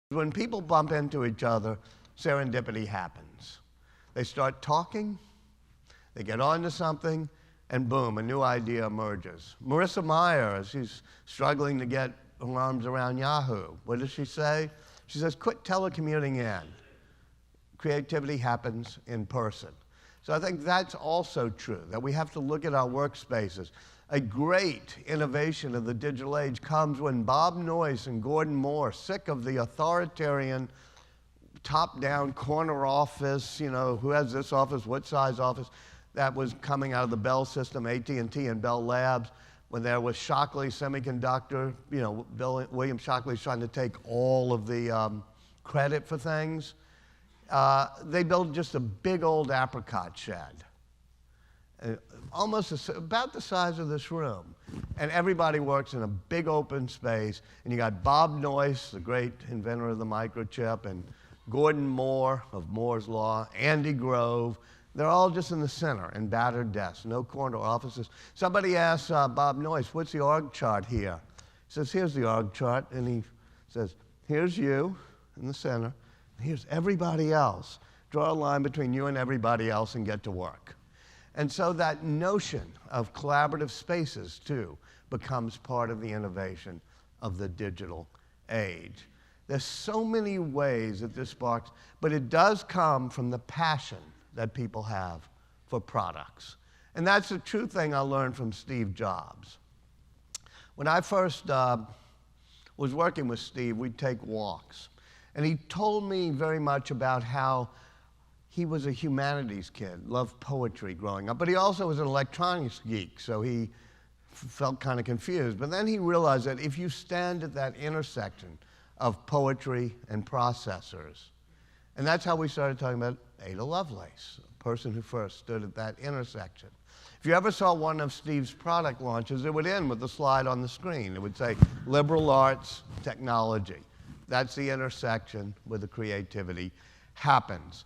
When people bump into each other, serendipity happens. They start talking, they get onto something, and boom, a new idea emerges. Marissa Mayer, as she's struggling to get her arms around Yahoo, what does she say? She says, quit telecommuting in. Creativity happens in person. So I think that's also true, that we have to look at our workspaces. A great innovation of the digital age comes when Bob Noyce and Gordon Moore, sick of the authoritarian top-down corner office, you know, who has this office, what size office, that was coming out of the Bell system, AT&T and Bell Labs, when there was Shockley Semiconductor, you know, William Shockley's trying to take all of the credit for things. They built just a big old apricot shed, almost about the size of this room. And everybody works in a big open space. And you got Bob Noyce, the great inventor of the microchip, and Gordon Moore of Moore's Law, Andy Grove. They're all just in the center in battered desks, no corner offices. Somebody asked Bob Noyce, what's the org chart here? He says, here's the org chart. And he says, here's you in the center. Here's everybody else. Draw a line between you and everybody else and get to work. And so that notion of collaborative spaces, too, becomes part of the innovation of the digital age. There's so many ways that this sparks, but it does come from the passion that people have for products. And that's a true thing I learned from Steve Jobs. When I first was working with Steve, we'd take walks. And he told me very much about how he was a humanities kid, loved poetry growing up, but he also was an electronics geek, so he felt kind of confused. But then he realized that if you stand at that intersection of poetry and processors, and that's how we started talking about Ada Lovelace, a person who first stood at that intersection. If you ever saw one of Steve's product launches, it would end with a slide on the screen. It would say, liberal arts, technology. That's the intersection where the creativity happens.